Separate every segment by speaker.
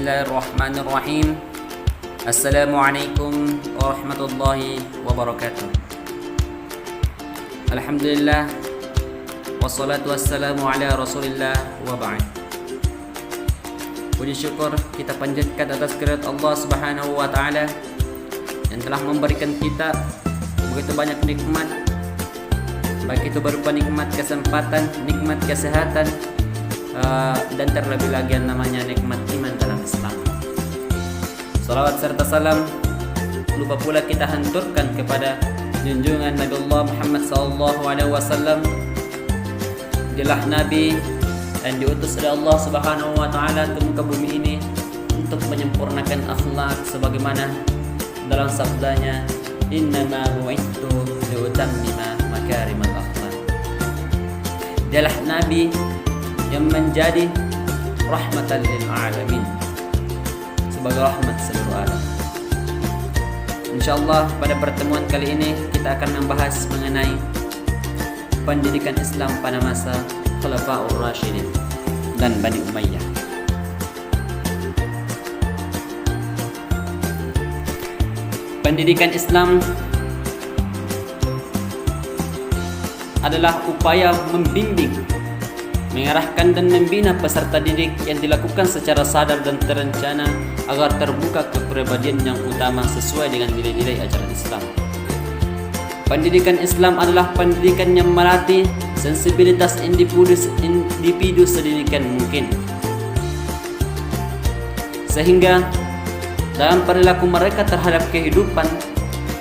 Speaker 1: Bismillahirrahmanirrahim. Assalamualaikum warahmatullahi wabarakatuh. Alhamdulillah, wassalatu wassalamu ala rasulillah wa ba'd. Puji syukur kita panjatkan atas kehadirat Allah Subhanahu wa taala yang telah memberikan kita begitu banyak nikmat, baik itu berupa nikmat kesempatan, nikmat kesehatan, dan terlebih lagi yang namanya nikmat iman dalam Islam. Salawat serta salam lupa pula kita hanturkan kepada junjungan Nabi Allah Muhammad SAW. Dialah Nabi dan diutus oleh Allah Subhanahu wa taala ke muka bumi ini untuk menyempurnakan akhlak sebagaimana dalam sabdanya, innama bu'ithtu liutammima makarimal akhlak. Dialah Nabi yang menjadi rahmatan lil alamin, sebagai rahmat seluruh alam. Insyaallah pada pertemuan kali ini kita akan membahas mengenai pendidikan Islam pada masa Khulafaur Rasyidin dan Bani Umayyah. Pendidikan Islam adalah upaya membimbing, mengarahkan dan membina peserta didik yang dilakukan secara sadar dan terencana agar terbuka kepribadian yang utama sesuai dengan nilai-nilai ajaran Islam. Pendidikan Islam adalah pendidikan yang melatih sensibilitas individu sedemikian mungkin, sehingga dalam perilaku mereka terhadap kehidupan,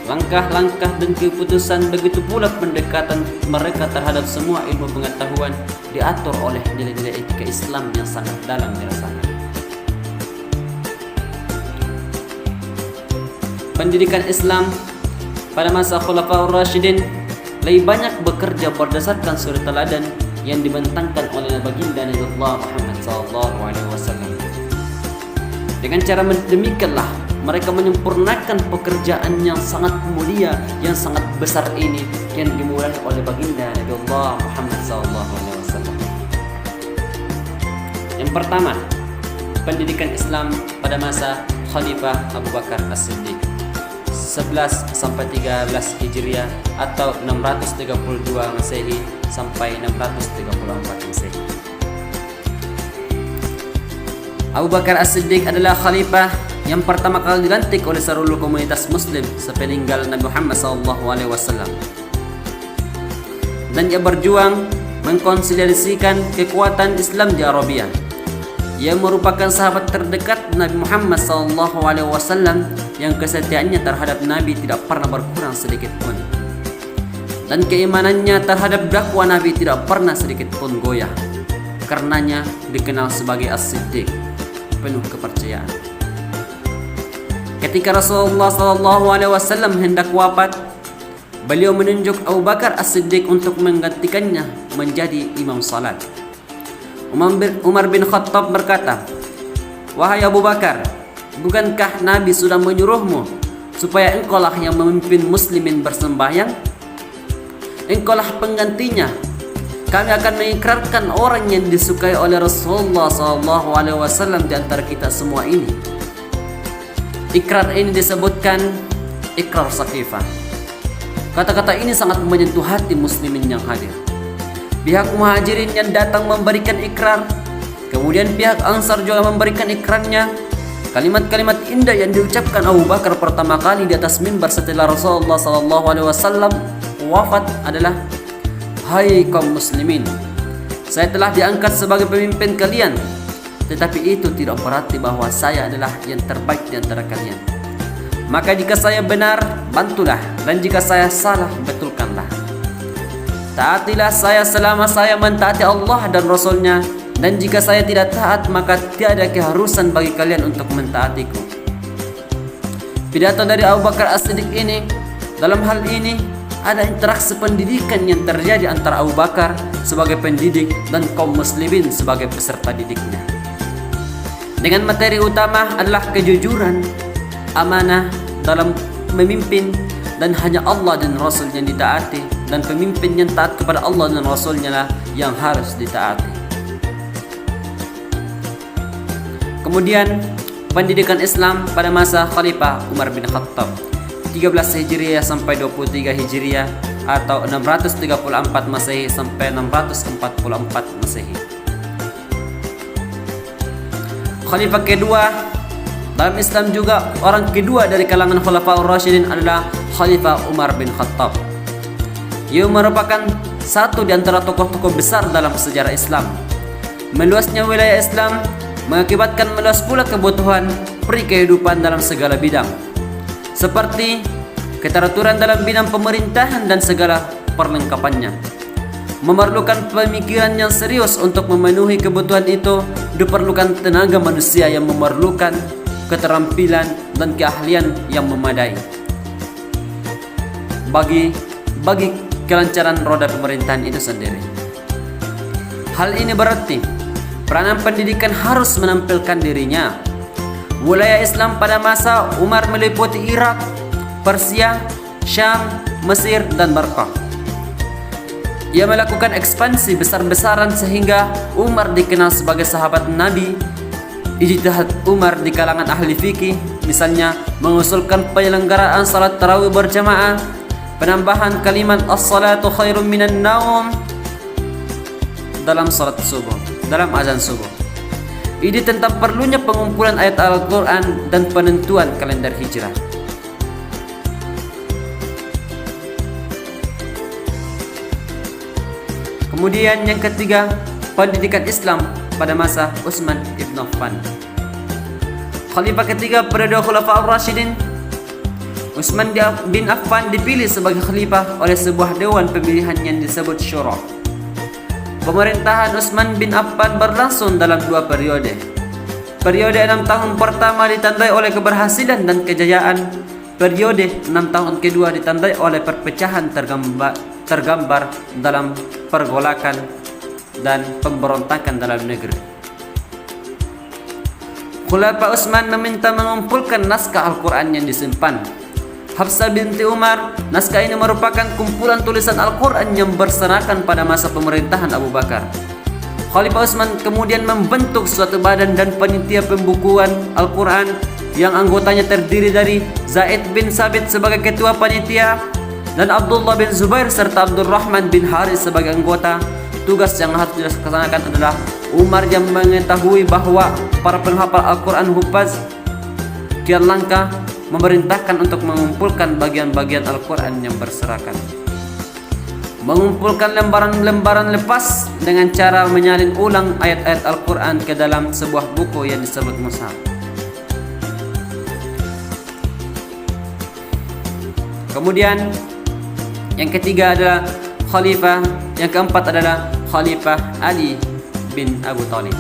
Speaker 1: langkah-langkah dan keputusan, begitu pula pendekatan mereka terhadap semua ilmu pengetahuan diatur oleh nilai-nilai etika Islam yang sangat dalam dirasakan. Pendidikan Islam pada masa Khulafaur Rasyidin lebih banyak bekerja berdasarkan suri teladan yang dibentangkan oleh baginda Nabi Allah Muhammad SAW. Dengan cara demikianlah mereka menyempurnakan pekerjaan yang sangat mulia, yang sangat besar ini yang dimulai oleh baginda Nabi Allah Muhammad SAW. Yang pertama, pendidikan Islam pada masa Khalifah Abu Bakar As-Siddiq 11 sampai 13 Hijriah atau 632 Masehi sampai 634 Masehi. Abu Bakar As-Siddiq adalah khalifah yang pertama kali dilantik oleh seluruh komunitas muslim sepeninggal Nabi Muhammad SAW. Dan ia berjuang mengkonsolidasikan kekuatan Islam di Arabia. Ia merupakan sahabat terdekat Nabi Muhammad SAW yang kesetiaannya terhadap Nabi tidak pernah berkurang sedikit pun, dan keimanannya terhadap dakwah Nabi tidak pernah sedikit pun goyah. Karenanya dikenal sebagai As-Siddiq, penuh kepercayaan. Ketika Rasulullah SAW hendak wafat, beliau menunjuk Abu Bakar As-Siddiq untuk menggantikannya menjadi imam salat. Umar bin Khattab berkata, "Wahai Abu Bakar, bukankah Nabi sudah menyuruhmu supaya engkaulah yang memimpin muslimin bersembahyang? Engkaulah penggantinya. Kami akan mengikrarkan orang yang disukai oleh Rasulullah SAW di antara kita semua ini." Ikrar ini disebutkan ikrar Saqifah. Kata-kata ini sangat menyentuh hati muslimin yang hadir. Pihak muhajirin yang datang memberikan ikrar, kemudian pihak ansar juga memberikan ikrarnya. Kalimat-kalimat indah yang diucapkan Abu Bakar pertama kali di atas mimbar setelah Rasulullah SAW wafat adalah, "Hai kaum muslimin, saya telah diangkat sebagai pemimpin kalian, tetapi itu tidak berarti bahwa saya adalah yang terbaik di antara kalian. Maka jika saya benar, bantulah, dan jika saya salah, betulkanlah. Taatilah saya selama saya mentaati Allah dan Rasulnya, dan jika saya tidak taat, maka tiada keharusan bagi kalian untuk mentaatiku." Pidato dari Abu Bakar As-Siddiq ini, dalam hal ini ada interaksi pendidikan yang terjadi antara Abu Bakar sebagai pendidik dan kaum muslimin sebagai peserta didiknya. Dengan materi utama adalah kejujuran, amanah dalam memimpin, dan hanya Allah dan Rasul yang ditaati, dan pemimpin yang taat kepada Allah dan Rasulnya lah yang harus ditaati. Kemudian pendidikan Islam pada masa Khalifah Umar bin Khattab 13 Hijriah sampai 23 Hijriah atau 634 Masehi sampai 644 Masehi. Khalifah kedua dalam Islam juga orang kedua dari kalangan Khulafaur Rasyidin adalah Khalifah Umar bin Khattab. Ia merupakan satu di antara tokoh-tokoh besar dalam sejarah Islam. Meluasnya wilayah Islam mengakibatkan meluas pula kebutuhan kehidupan dalam segala bidang, seperti keteraturan dalam bidang pemerintahan dan segala perlengkapannya. Memerlukan pemikiran yang serius untuk memenuhi kebutuhan itu. Diperlukan tenaga manusia yang memerlukan keterampilan dan keahlian yang memadai bagi kelancaran roda pemerintahan itu sendiri. Hal ini berarti peranan pendidikan harus menampilkan dirinya. Wilayah Islam pada masa Umar meliputi Irak, Persia, Syam, Mesir, dan Barqah. Ia melakukan ekspansi besar-besaran sehingga Umar dikenal sebagai sahabat Nabi. Ijtihad Umar di kalangan ahli fikih, misalnya mengusulkan penyelenggaraan salat tarawih berjamaah, penambahan kalimat as-salatu khairum minan naum dalam salat subuh, dalam azan subuh. Ide tentang perlunya pengumpulan ayat Al-Quran dan penentuan kalender hijrah. Kemudian yang ketiga, pendidikan Islam pada masa Utsman ibn Affan. Khalifah ketiga periode Khulafaur Rasyidin, Utsman bin Affan dipilih sebagai khalifah oleh sebuah dewan pemilihan yang disebut Syura. Pemerintahan Utsman bin Affan berlangsung dalam 2 periode. Periode 6 tahun pertama ditandai oleh keberhasilan dan kejayaan. Periode 6 tahun kedua ditandai oleh perpecahan tergambar dalam pergolakan dan pemberontakan dalam negeri. Khalifah Utsman meminta mengumpulkan naskah Al-Quran yang disimpan. Hafsah binti Umar, naskah ini merupakan kumpulan tulisan Al-Quran yang berserakan pada masa pemerintahan Abu Bakar. Khalifah Utsman kemudian membentuk suatu badan dan panitia pembukuan Al-Quran yang anggotanya terdiri dari Zaid bin Sabit sebagai ketua panitia dan Abdullah bin Zubair serta Abdurrahman bin Haris sebagai anggota. Tugas yang harus dilaksanakan adalah Umar yang mengetahui bahwa para penghafal Al-Quran hufaz kian langka, memerintahkan untuk mengumpulkan bagian-bagian Al-Quran yang berserakan, mengumpulkan lembaran-lembaran lepas dengan cara menyalin ulang ayat-ayat Al-Quran ke dalam sebuah buku yang disebut mushaf. Kemudian yang ketiga adalah Khalifah, yang keempat adalah Khalifah Ali bin Abu Thalib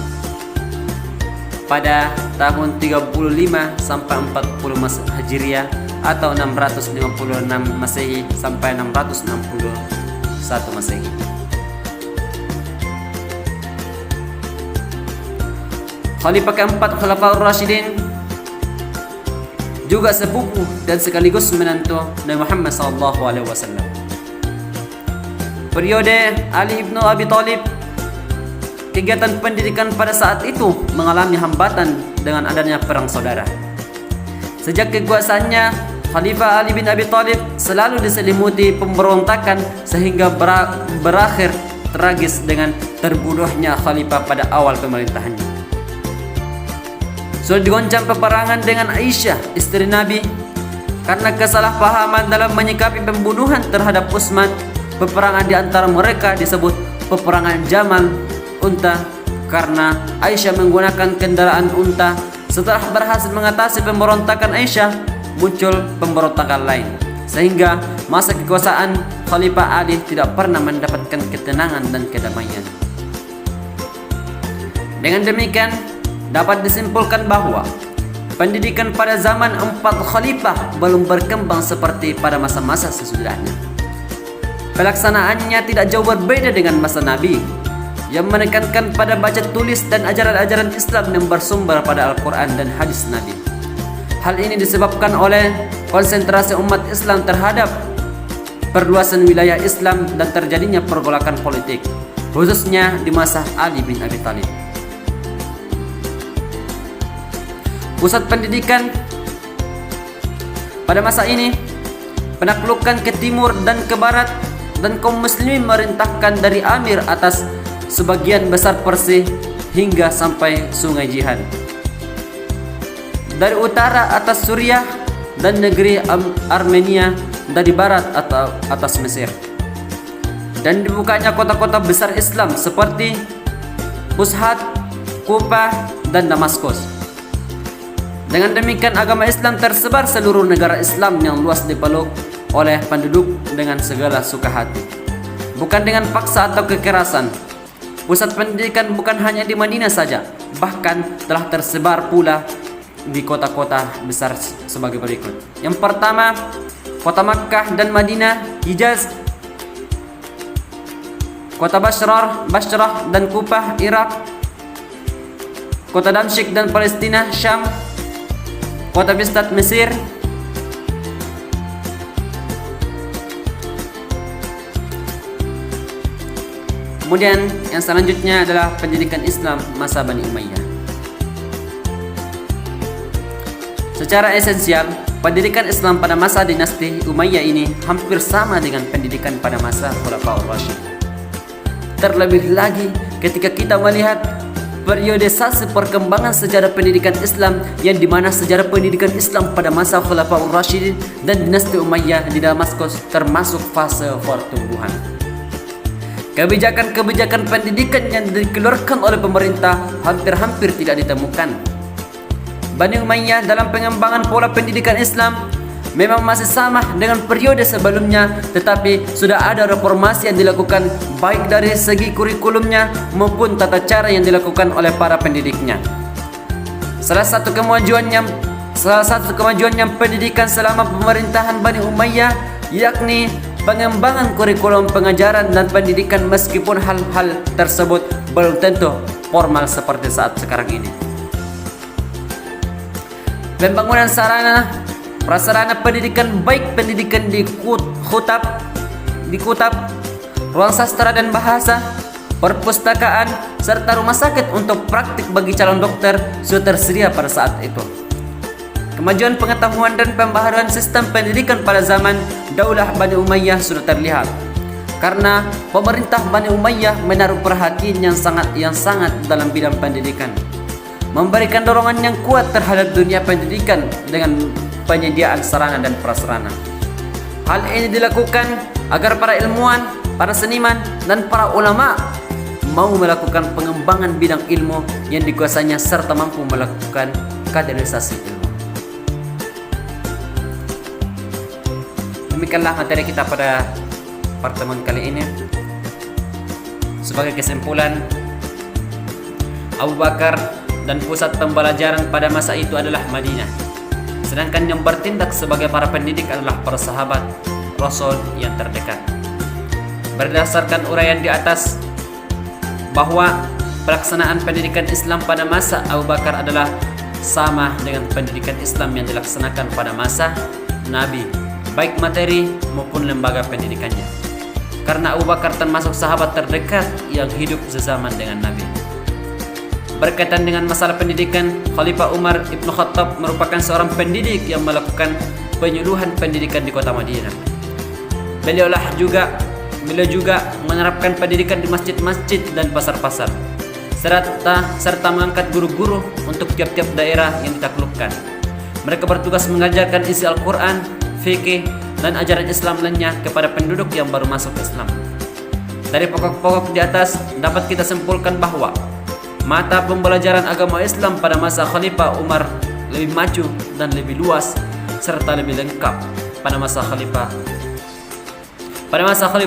Speaker 1: pada tahun 35 sampai 40 Hijriah atau 656 Masehi sampai 661 Masehi. Khalifah keempat Khulafaur Rasyidin juga sepupu dan sekaligus menantu Nabi Muhammad SAW. Periode Ali bin Abi Thalib, kegiatan pendidikan pada saat itu mengalami hambatan dengan adanya perang saudara. Sejak kekuasaannya, Khalifah Ali bin Abi Thalib selalu diselimuti pemberontakan sehingga berakhir tragis dengan terbunuhnya khalifah pada awal pemerintahannya. Sudah digoncang peperangan dengan Aisyah, istri Nabi, karena kesalahpahaman dalam menyikapi pembunuhan terhadap Utsman. Peperangan di antara mereka disebut peperangan Jamal Unta karena Aisyah menggunakan kendaraan unta. Setelah berhasil mengatasi pemberontakan Aisyah, muncul pemberontakan lain, sehingga masa kekuasaan Khalifah Ali tidak pernah mendapatkan ketenangan dan kedamaian. Dengan demikian, dapat disimpulkan bahwa pendidikan pada zaman 4 khalifah belum berkembang seperti pada masa-masa sesudahnya. Pelaksanaannya tidak jauh berbeda dengan masa Nabi, yang menekankan pada baca tulis dan ajaran-ajaran Islam yang bersumber pada Al-Quran dan hadis Nabi. Hal ini disebabkan oleh konsentrasi umat Islam terhadap perluasan wilayah Islam dan terjadinya pergolakan politik, khususnya di masa Ali bin Abi Thalib. Pusat pendidikan pada masa ini penaklukan ke timur dan ke barat, dan kaum muslimin merintahkan dari Amir atas sebagian besar Persia hingga sampai Sungai Jihad. Dari utara atas Suriah dan negeri Armenia, dari barat atau atas Mesir. Dan dibukanya kota-kota besar Islam seperti Fushat, Kufa, dan Damaskus. Dengan demikian agama Islam tersebar seluruh negara Islam yang luas dipeluk oleh penduduk dengan segala suka hati, bukan dengan paksa atau kekerasan. Pusat pendidikan bukan hanya di Madinah saja, bahkan telah tersebar pula di kota-kota besar sebagai berikut. Yang pertama, kota Makkah dan Madinah, Hijaz, kota Basrah dan Kufah, Irak, kota Damsyik dan Palestina, Syam, kota Bistat, Mesir, kemudian yang selanjutnya adalah pendidikan Islam masa Bani Umayyah. Secara esensial, pendidikan Islam pada masa dinasti Umayyah ini hampir sama dengan pendidikan pada masa Khulafaur Rasyidin. Terlebih lagi ketika kita melihat periodisasi perkembangan sejarah pendidikan Islam, yang dimana sejarah pendidikan Islam pada masa Khulafaur Rasyidin dan dinasti Umayyah di Damaskus termasuk fase pertumbuhan. Kebijakan-kebijakan pendidikan yang dikeluarkan oleh pemerintah hampir-hampir tidak ditemukan. Bani Umayyah dalam pengembangan pola pendidikan Islam memang masih sama dengan periode sebelumnya, tetapi sudah ada reformasi yang dilakukan baik dari segi kurikulumnya maupun tata cara yang dilakukan oleh para pendidiknya. Salah satu kemajuan yang pendidikan selama pemerintahan Bani Umayyah yakni pengembangan kurikulum pengajaran dan pendidikan, meskipun hal-hal tersebut belum tentu formal seperti saat sekarang ini. Pembangunan sarana prasarana pendidikan, baik pendidikan di kutab, ruang sastra dan bahasa, perpustakaan, serta rumah sakit untuk praktik bagi calon dokter sudah tersedia pada saat itu. Kemajuan pengetahuan dan pembaharuan sistem pendidikan pada zaman Daulah Bani Umayyah sudah terlihat, karena pemerintah Bani Umayyah menaruh perhatian yang sangat dalam bidang pendidikan, memberikan dorongan yang kuat terhadap dunia pendidikan dengan penyediaan sarana dan prasarana. Hal ini dilakukan agar para ilmuwan, para seniman, dan para ulama mau melakukan pengembangan bidang ilmu yang dikuasainya serta mampu melakukan kaderisasi ilmu. Demikianlah materi kita pada pertemuan kali ini. Sebagai kesimpulan, Abu Bakar dan pusat pembelajaran pada masa itu adalah Madinah, sedangkan yang bertindak sebagai para pendidik adalah para sahabat Rasul yang terdekat. Berdasarkan uraian di atas bahwa pelaksanaan pendidikan Islam pada masa Abu Bakar adalah sama dengan pendidikan Islam yang dilaksanakan pada masa Nabi, baik materi maupun lembaga pendidikannya, karena Abu Bakar termasuk sahabat terdekat yang hidup sezaman dengan Nabi. Berkaitan dengan masalah pendidikan, Khalifah Umar Ibn Khattab merupakan seorang pendidik yang melakukan penyuluhan pendidikan di kota Madinah. Beliau juga menerapkan pendidikan di masjid-masjid dan pasar-pasar, serta mengangkat guru-guru untuk tiap-tiap daerah yang ditaklukkan. Mereka bertugas mengajarkan isi Al-Quran, fikih, dan ajaran Islam lainnya kepada penduduk yang baru masuk Islam. Dari pokok-pokok di atas dapat kita simpulkan bahwa mata pembelajaran agama Islam pada masa Khalifah Umar lebih maju dan lebih luas serta lebih lengkap. Pada masa Khalifah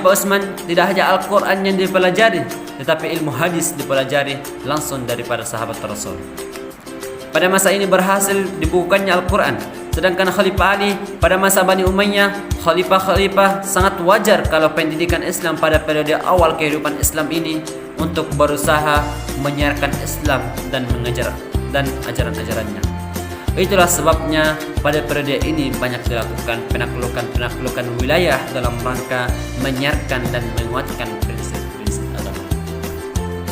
Speaker 1: Utsman tidak hanya Al-Quran yang dipelajari, tetapi ilmu hadis dipelajari langsung daripada sahabat Rasul. Pada masa ini berhasil dibukukannya Al-Quran. Sedangkan Khalifah Ali pada masa Bani Umayyah, khalifah sangat wajar kalau pendidikan Islam pada periode awal kehidupan Islam ini untuk berusaha menyiarkan Islam dan mengajar dan ajaran-ajarannya. Itulah sebabnya pada periode ini banyak dilakukan penaklukan wilayah dalam rangka menyiarkan dan menguatkan prinsip-prinsip agama.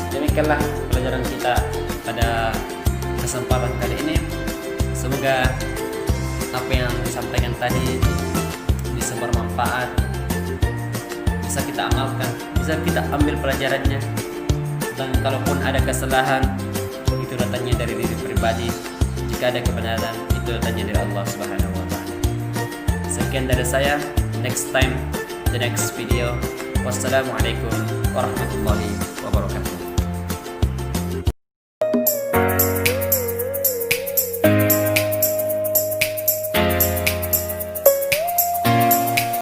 Speaker 1: Demikianlah pelajaran kita pada kesempatan kali ini. Semoga apa yang disampaikan tadi bisa bermanfaat, bisa kita amalkan, bisa kita ambil pelajarannya. Dan kalaupun ada kesalahan, itu datangnya dari diri pribadi. Jika ada kebenaran, itu datangnya dari Allah Subhanahu wa Ta'ala. Sekian dari saya. Next time, the next video. Wassalamualaikum warahmatullahi wabarakatuh.